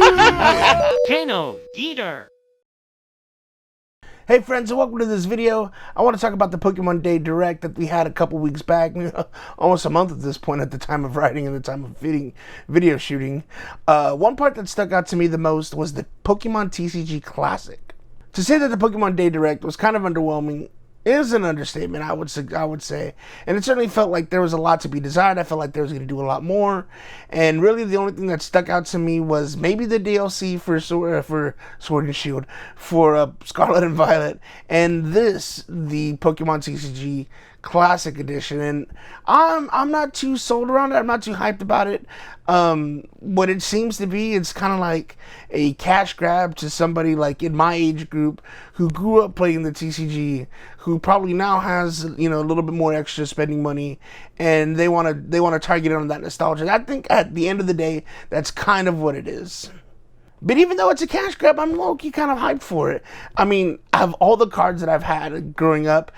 Volcano Eater. Hey friends, and welcome to this video. I want to talk about the Pokemon Day Direct that we had a couple weeks back, almost a month at this point at the time of writing and the time of video shooting. One part that stuck out to me the most was the Pokemon TCG Classic. To say that the Pokemon Day Direct was kind of underwhelming is an understatement, I would say, and it certainly felt like there was a lot to be desired. I felt like there was going to do a lot more, and really the only thing that stuck out to me was maybe the DLC for Sword and Shield, for Scarlet and Violet, and the Pokemon TCG Classic Edition. And I'm not too sold around it. I'm not too hyped about it. What it seems to be, it's kind of like a cash grab to somebody like in my age group who grew up playing the TCG, who probably now has, a little bit more extra spending money, and they want to target it on that nostalgia. I think at the end of the day, that's kind of what it is. But even though it's a cash grab, I'm low-key kind of hyped for it. I mean, of all the cards that I've had growing up,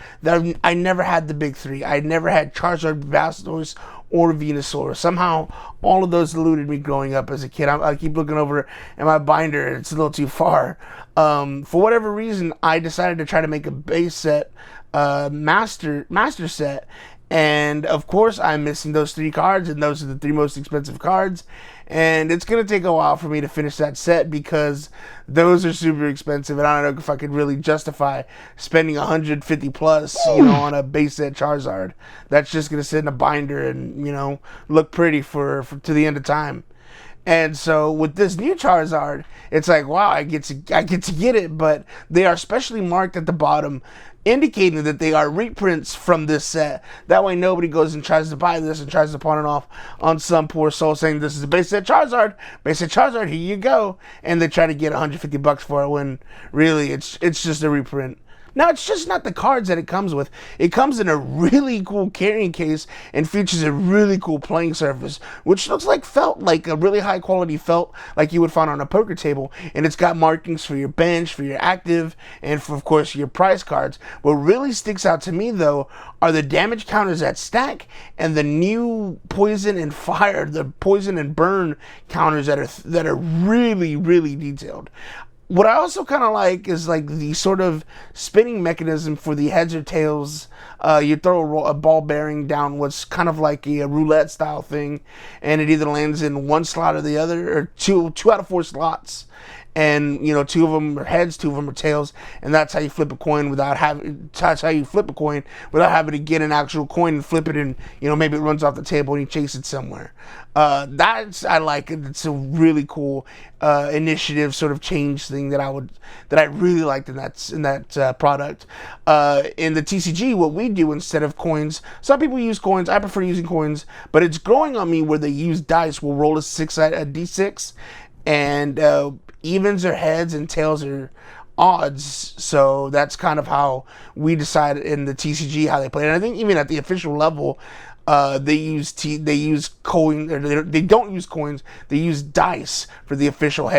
I never had the big three. I never had Charizard, Blastoise, or Venusaur. Somehow, all of those eluded me growing up as a kid. I keep looking over at my binder, and it's a little too far. For whatever reason, I decided to try to make a base set, master set, and of course I'm missing those three cards, and those are the three most expensive cards, and it's gonna take a while for me to finish that set because those are super expensive, and I don't know if I could really justify spending 150 plus on a base set Charizard. That's just gonna sit in a binder and look pretty for to the end of time. And so with this new Charizard, it's like, wow, I get to get it, but they are specially marked at the bottom, indicating that they are reprints from this set. That way nobody goes and tries to buy this and tries to pawn it off on some poor soul saying this is a base set Charizard, here you go. And they try to get 150 bucks for it when really it's just a reprint. Now, it's just not the cards that it comes with. It comes in a really cool carrying case and features a really cool playing surface, which looks like felt, like a really high quality felt like you would find on a poker table. And it's got markings for your bench, for your active, and for, of course, your prize cards. What really sticks out to me, though, are the damage counters that stack and the new poison and fire, the poison and burn counters that are really, really detailed. What I also kind of like is like the sort of spinning mechanism for the heads or tails. You throw a ball bearing down what's kind of like a roulette style thing, and it either lands in one slot or the other, or two out of four slots. And two of them are heads, two of them are tails, and that's how you flip a coin without having. That's how you flip a coin without having to get an actual coin and flip it, and maybe it runs off the table and you chase it somewhere. I like it. It's a really cool initiative, sort of change thing that I really liked in that product. In the TCG, what we do instead of coins, some people use coins. I prefer using coins, but it's growing on me where they use dice. We'll roll a d6, and evens are heads and tails are odds. So that's kind of how we decide in the TCG how they play. And I think even at the official level, they use coin, or they don't use coins. They use dice for the official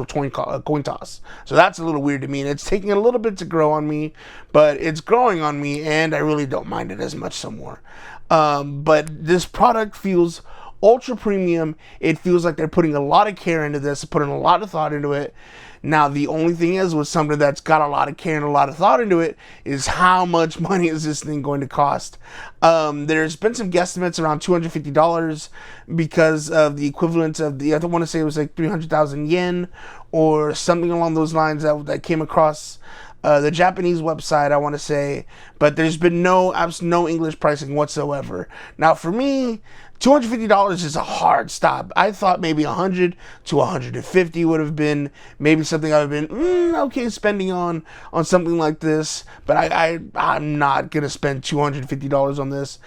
coin toss. So that's a little weird to me, and it's taking a little bit to grow on me, but it's growing on me, and I really don't mind it as much some more. But this product feels ultra premium. It feels like they're putting a lot of care into this, putting a lot of thought into it. Now, the only thing is, with something that's got a lot of care and a lot of thought into it, is how much money is this thing going to cost? There's been some guesstimates around $250 because of the equivalent of I don't want to say it was like 300,000 yen or something along those lines that came across the Japanese website, I want to say, but there's been no English pricing whatsoever. Now, for me, $250 is a hard stop. I thought maybe 100 to 150 would have been maybe something I would have been okay spending on something like this, but I'm not gonna spend $250 on this.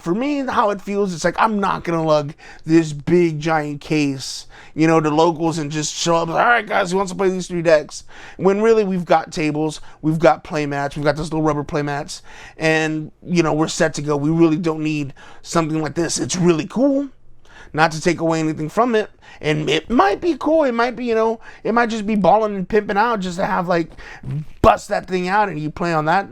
For me, how it feels, it's like I'm not gonna lug this big giant case, to locals and just show up. All right, guys, who wants to play these three decks? When really we've got tables, we've got playmats, we've got those little rubber playmats, and we're set to go. We really don't need something like this. It's really cool, not to take away anything from it. And it might be cool. It might be, it might just be balling and pimping out just to have like bust that thing out and you play on that,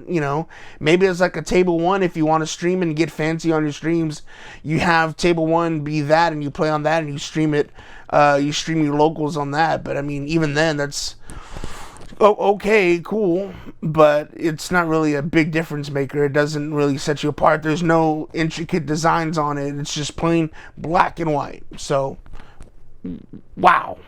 Maybe it's like a table one if you want to stream and get fancy on your streams. You have table one be that and you play on that and you stream it. You stream your locals on that. But I mean, even then, that's okay, cool, but it's not really a big difference maker. It doesn't really set you apart. There's no intricate designs on it. It's just plain black and white. So, wow.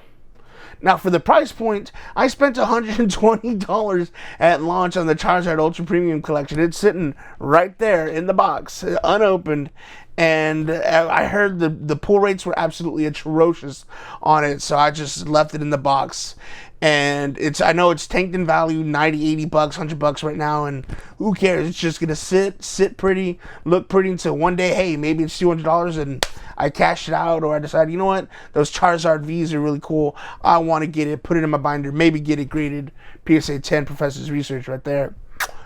Now, for the price point, I spent $120 at launch on the Charizard Ultra Premium Collection. It's sitting right there in the box, unopened, and I heard the pull rates were absolutely atrocious on it, so I just left it in the box. And I know it's tanked in value, $90, $80, $100 right now, and who cares? It's just gonna sit pretty, look pretty until one day, hey, maybe it's $200 and I cash it out, or I decide, you know what, those Charizard Vs are really cool. I want to get it, put it in my binder, maybe get it graded. PSA 10 Professor's Research right there.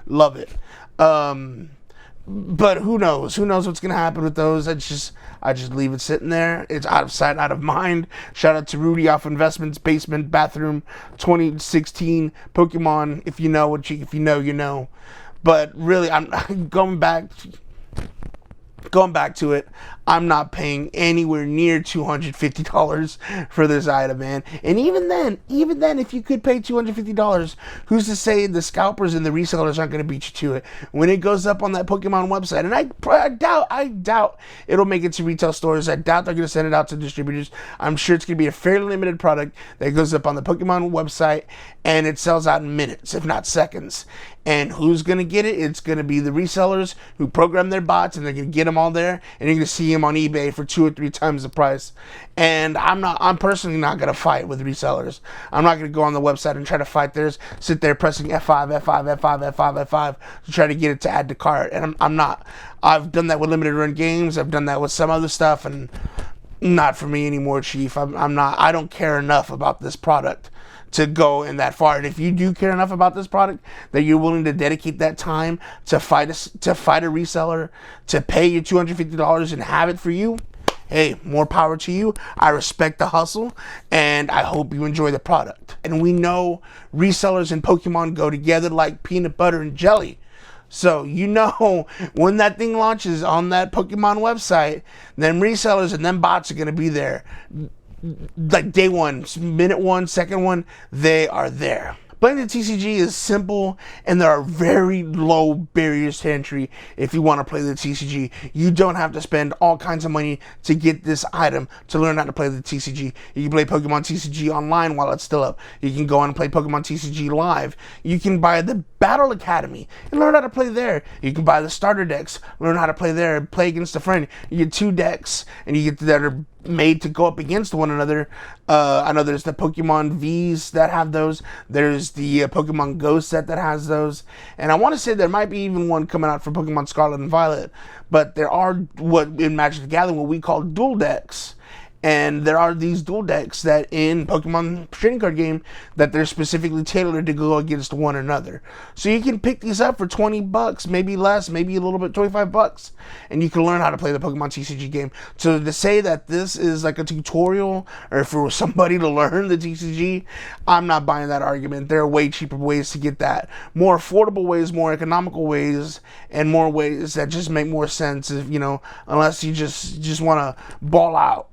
Love it. But who knows? Who knows what's gonna happen with those? I just leave it sitting there. It's out of sight, out of mind. Shout out to Rudy off Investments Basement Bathroom 2016 Pokemon. If you know if you know, you know. But really, I'm going back to it. I'm not paying anywhere near $250 for this item, man. And even then, if you could pay $250, who's to say the scalpers and the resellers aren't going to beat you to it when it goes up on that Pokemon website? And I doubt it'll make it to retail stores. I doubt they're going to send it out to distributors. I'm sure it's going to be a fairly limited product that goes up on the Pokemon website and it sells out in minutes, if not seconds. And who's going to get it? It's going to be the resellers who program their bots, and they're going to get them all there, and you're going to see them on eBay for 2 or 3 times the price. And I'm personally not going to fight with resellers. I'm not going to go on the website and try to fight theirs, sit there pressing F5, F5, F5, F5, F5 to try to get it to add to cart. And I'm not. I've done that with limited run games. I've done that with some other stuff, and not for me anymore, Chief. I don't care enough about this product to go in that far. And if you do care enough about this product that you're willing to dedicate that time to fight a reseller, to pay your $250 and have it for you, hey, more power to you. I respect the hustle, and I hope you enjoy the product. And we know resellers and Pokemon go together like peanut butter and jelly. So, when that thing launches on that Pokemon website, then resellers and then bots are going to be there. Like day one, minute one, second one, they are there. Playing the TCG is simple, and there are very low barriers to entry if you want to play the TCG. You don't have to spend all kinds of money to get this item to learn how to play the TCG. You can play Pokemon TCG online while it's still up. You can go on and play Pokemon TCG live. You can buy the Battle Academy and learn how to play there. You can buy the starter decks, learn how to play there, play against a friend. You get 2 decks, and you get that are made to go up against one another. I know there's the Pokemon Vs that have those. There's the Pokemon Go set that has those. And I want to say there might be even one coming out for Pokemon Scarlet and Violet. But there are what in Magic the Gathering what we call dual decks. And there are these dual decks that in Pokemon trading card game that they're specifically tailored to go against one another. So you can pick these up for $20, maybe less, maybe a little bit, $25, and you can learn how to play the Pokemon TCG game. So to say that this is like a tutorial or for somebody to learn the TCG, I'm not buying that argument. There are way cheaper ways to get that. More affordable ways, more economical ways, and more ways that just make more sense if, unless you just want to ball out.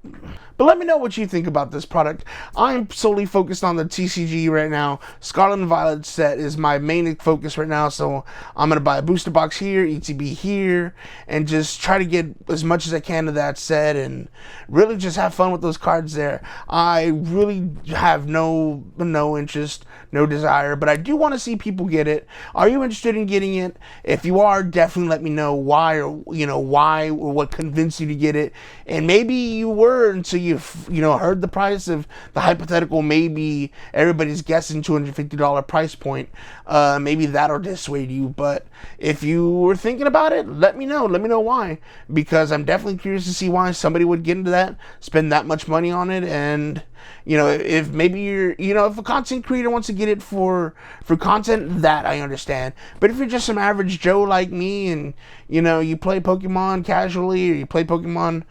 But let me know what you think about this product. I'm solely focused on the TCG right now. Scarlet and Violet set is my main focus right now, so I'm going to buy a booster box here, ETB here, and just try to get as much as I can of that set and really just have fun with those cards there. I really have no interest, no desire, but I do want to see people get it. Are you interested in getting it? If you are, definitely let me know why or what convinced you to get it. And maybe you were until you've heard the price of the hypothetical, maybe everybody's guessing $250 price point. Maybe that'll dissuade you. But if you were thinking about it, let me know. Let me know why, because I'm definitely curious to see why somebody would get into that, spend that much money on it. And if maybe if a content creator wants to get it for content, that I understand. But if you're just some average Joe like me, and you play Pokemon casually, or you play Pokemon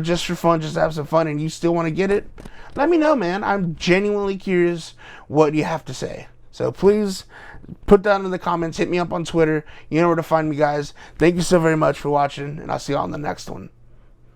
just for fun, just to have some fun, and you still want to get it, let me know, man. I'm genuinely curious what you have to say. So please put down in the comments, hit me up on Twitter. You know where to find me, guys. Thank you so very much for watching, and I'll see you on the next one.